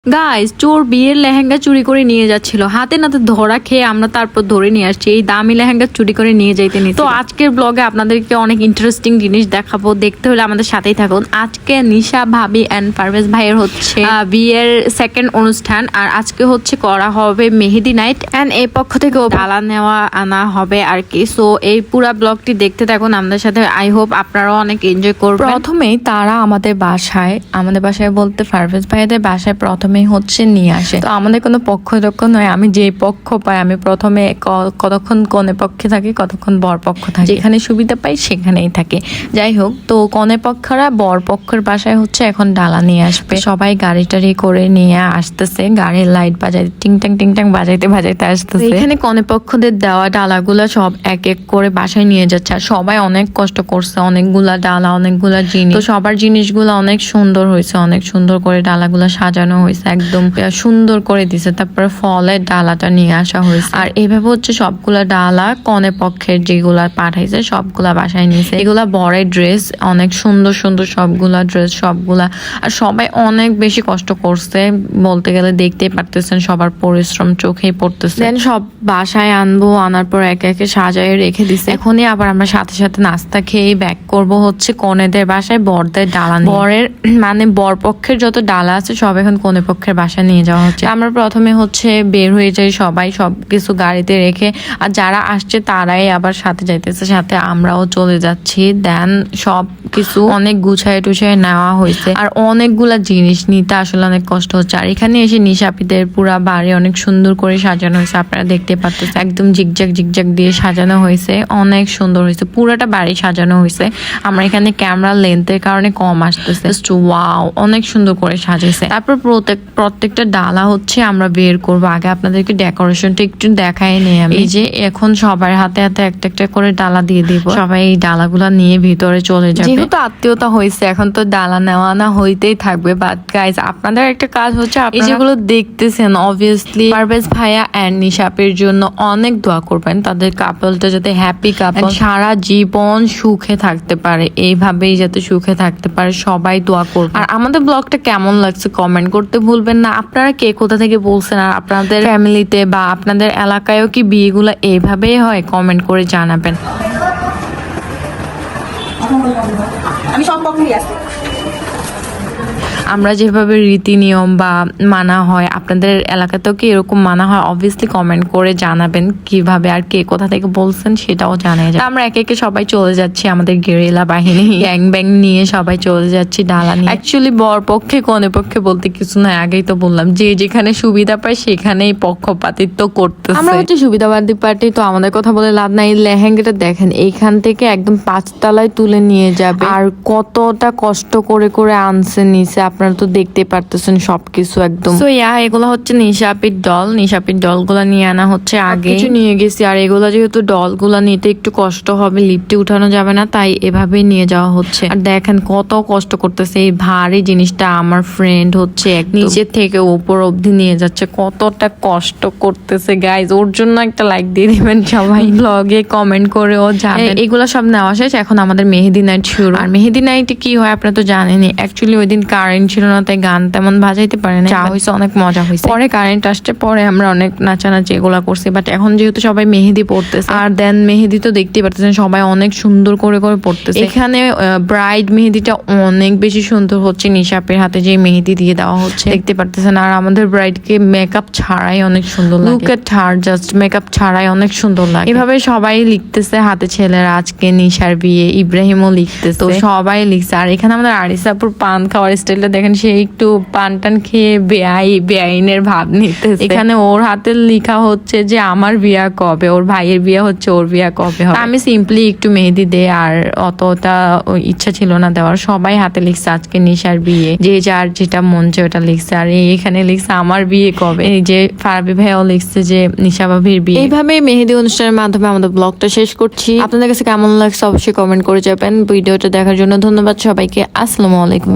Guys, চোর বিয়ের লেহেঙ্গা চুরি করে নিয়ে যাচ্ছিল। হাতে নাতে ধরা খেয়ে আমরা তারপর ধরে নিয়ে আসছি। এই দামি লেহেঙ্গা চুরি করে নিয়ে যাইতে নিয়ে। তো আজকের ব্লগে আপনাদেরকে অনেক ইন্টারেস্টিং জিনিস দেখাবো। দেখতে হলে আমাদের সাথেই থাকুন। আজকে নিশা ভাবি এন্ড পারভেজ ভাইয়ের হচ্ছে বিয়ের সেকেন্ড অনুষ্ঠান, আর আজকে হচ্ছে করা হবে মেহেদি নাইট এন্ড এই পক্ষ থেকে ডালা নেওয়া আনা হবে আর কি। সো এই পুরা ব্লগটি দেখতে থাকুন আমাদের সাথে। আই হোপ আপনারাও অনেক এনজয় করবেন। প্রথমেই তারা আমাদের বাসায় বলতে পারভেজ ভাইদের বাসায় প্রথমেই হচ্ছে নিয়ে আসে। তো আমাদের কোনো পক্ষ নয়, আমি যে পক্ষ পাই আমি প্রথমে কতক্ষণ কনে পক্ষে থাকি, কতক্ষণ বর পক্ষ থাকি, যেখানে সুবিধা পাই সেখানেই থাকে। যাই হোক, তো কনে পক্ষরা বর পক্ষের বাসায় হচ্ছে এখন ডালা নিয়ে আসবে। সবাই গাড়ি টাড়ি করে নিয়ে আসতেছে, গাড়ির লাইট বাজাইতে টিংটাং বাজাইতে আসতেছে। এখানে কনে পক্ষদের দেওয়া ডালাগুলা সব এক এক করে বাসায় নিয়ে যাচ্ছে। আর সবাই অনেক কষ্ট করছে, অনেকগুলা ডালা, অনেকগুলা জিনিস। তো সবার জিনিসগুলো অনেক সুন্দর হয়েছে, অনেক সুন্দর করে ডালাগুলা সাজানো হয়েছে, একদম সুন্দর করে দিছে। তারপরে ফলের ডালাটা নিয়ে আসা হয়েছে। আর এইভাবে হচ্ছে সবগুলা ডালা কনে পক্ষের যেগুলা পাঠাইছে সবগুলা বাসায় নিয়েছে। এগুলা বরের ড্রেস, অনেক সুন্দর সবগুলা ড্রেস, সবগুলা। আর সবাই অনেক বেশি কষ্ট করছে বলতে গেলে, দেখতেই পারতেছেন সবার পরিশ্রম চোখেই পড়তেছে। দেন সব বাসায় আনবো, আনার পর একে একে সাজায় রেখে দিছে। এখনই আবার আমরা সাথে সাথে নাস্তা খেয়ে ব্যাক করব হচ্ছে কনেদের বাসায় বরদের ডালা নিয়ে। বরের বর পক্ষের যত ডালা আছে সব এখন কনে পক্ষের বাসায় নিয়ে যাওয়া হচ্ছে। আমরা প্রথমে হচ্ছে বের হয়ে যাই সবাই, সবকিছু গাড়িতে রেখে। আর যারা আসছে তারাই আবার সাথে যাইতেছে, সাথে আমরাও চলে যাচ্ছি। দেন সবকিছু অনেক গুছায় টুছায় নেওয়া হয়েছে। আর অনেকগুলা জিনিস নিতে আসলে অনেক কষ্ট হচ্ছে। আর এখানে এসে নিশাপিদের পুরা বাড়ি অনেক সুন্দর করে সাজানো হয়েছে, আপনারা দেখতে পাচ্ছেন। একদম জিগজাগ দিয়ে সাজানো হয়েছে, অনেক সুন্দর হয়েছে। পুরাটা বাড়ি সাজানো হয়েছে। আমরা এখানে ক্যামেরা লেন্থের কারণে কম আসতেছে। ওয়াও, অনেক সুন্দর করে সাজাইছে। তারপর প্রত্যেকটা ডালা হচ্ছে আমরা বের করবো। আগে আপনাদেরকে ডেকোরেশনটা একটু দেখাই নেই আমি। এই যে এখন সবার হাতে হাতে একটা একটা করে ডালা দিয়ে দিব। সবাই এই ডালাগুলা নিয়ে ভিতরে চলে যাবে। যেহেতু আত্মীয়তা হয়েছে, এখন তো ডালা নেওয়া না হইতেই থাকবে। বাট গাইজ, আপনাদের একটা কাজ হচ্ছে, এই যেগুলো দেখতেছেন অবভিয়াসলি পারভেজ ভাইয়া এন্ড নিশাপের জন্য অনেক দোয়া করবেন। তাদের কাপলটা যাতে হ্যাপি কাপল, সারা জীবন সুখে থাকতে পারে, এইভাবেই যাতে সুখে থাকতে পারে, সবাই দোয়া করবে। আর আমাদের ব্লগটা কেমন লাগছে কমেন্ট করতে ভুলবেন না। আপনারা কে কোথা থেকে বলছেন, আর আপনাদের ফ্যামিলিতে বা আপনাদের এলাকায়ও কি বিয়েগুলো এইভাবেই হয়, কমেন্ট করে জানাবেন। আমি সব পক্ষেই আছি। আমরা যেভাবে রীতি নিয়ম বা মানা হয়, আপনাদের এলাকাতেও কি এরকম মানা হয়, অবভিয়াসলি কমেন্ট করে জানাবেন কিভাবে, আর কে কোথা থেকে বলছেন সেটাও জানিয়ে যাবেন। আমরা একে একে সবাই চলে যাচ্ছি, আমাদের গেরিলা বাহিনী গ্যাং ব্যাং নিয়ে সবাই চলে যাচ্ছি ডালা নিয়ে। অ্যাকচুয়ালি বর পক্ষে কনে পক্ষে বলতে কিছু নয়, আগেই তো বললাম যে যেখানে সুবিধা পায় সেখানেই পক্ষপাতিত্ব করতেছে। আমরা হচ্ছে সুবিধাবাদী পার্টি, তো আমাদের কথা বলে লাভ নাই। লেহেঙ্গাটা দেখেন, এইখান থেকে একদম 5 তলায় তুলে নিয়ে যাবে। আর কতটা কষ্ট করে করে আনছে নিচে, আপনারা তো দেখতে পারতেছেন সবকিছু একদম। তো এগুলো হচ্ছে নিশাপির ডলগুলা নিয়ে আনা হচ্ছে। আগে নিয়ে গেছি। আর এগুলা যেহেতু ডলগুলা নিতে একটু কষ্ট হবে, লিফটে উঠানো যাবে না, তাই এভাবেই নিয়ে যাওয়া হচ্ছে। আর দেখেন কত কষ্ট করতেছে এই ভারী জিনিসটা। আমার ফ্রেন্ড হচ্ছে নিচের থেকে উপর অব্দি নিয়ে যাচ্ছে, কতটা কষ্ট করতেছে গাইজ। ওর জন্য একটা লাইক দিয়ে দিবেন সবাই, ব্লগে কমেন্ট করেও জানেন। এগুলা সব নেওয়া শেষ, এখন আমাদের মেহেদি নাইট শুরু। আর মেহেদি নাইটে কি হয় আপনারা তো জানেনই। অ্যাকচুয়ালি ওই দিন কারেন্ট ছিল না, তাই গান তেমন বাজাইতে পারে না। যা হয়েছে অনেক মজা হয়েছে। পরে কারেন্ট আসছে, পরে আমরা অনেক নাচানাচি এগুলা করছি। বাট এখন যেহেতু সবাই মেহেদি পড়তেছে, আর দেন মেহেদি তো দেখতেই পারতেছেন সবাই অনেক সুন্দর করে করে পড়তেছে। এখানে ব্রাইড মেহেদিটা অনেক বেশি সুন্দর হচ্ছে, নিশাপের হাতে যে মেহেদি দিয়ে দেওয়া হচ্ছে দেখতে পারতেছেন। আর আমাদের ব্রাইডকে মেকআপ ছাড়াই অনেক সুন্দর লাগে, look at her, just makeup ছাড়াই অনেক সুন্দর লাগে। এভাবে সবাই লিখতেছে হাতে ছেলেরা আজকে নিশার বিয়ে, ইব্রাহিমও লিখতেছে, তো সবাই লিখছে। আর এখানে আমাদের আরিসাপুর পান খাওয়ার স্টাইলটা দেখেন, সে একটু পান টান খেয়ে বেআইনের ভাব নিতেছে। এখানে ওর হাতে লেখা হচ্ছে যে আমার বিয়া কবে, ওর ভাইয়ের বিয়া হচ্ছে, ওর বিয়া কবে হবে। আমি সিম্পলি একটু মেহেদি দে, আর অতটা ইচ্ছা ছিল না দেওয়ার। সবাই হাতে লিখছে আজকে নিশার বিয়ে, যে যার যেটা মন চায় ওটা লিখছে। আর এখানে লিখছে আমার বিয়ে কবে, এই যে ফারাবি ভাইও লিখছে যে নিশা ভাবির বিয়ে। এইভাবে মেহেদি অনুষ্ঠানের মাধ্যমে আমাদের ব্লগটা শেষ করছি। আপনাদের কাছে কেমন লাগছে অবশ্যই কমেন্ট করে যাবেন। ভিডিওটা দেখার জন্য ধন্যবাদ সবাইকে। আসসালামু আলাইকুম।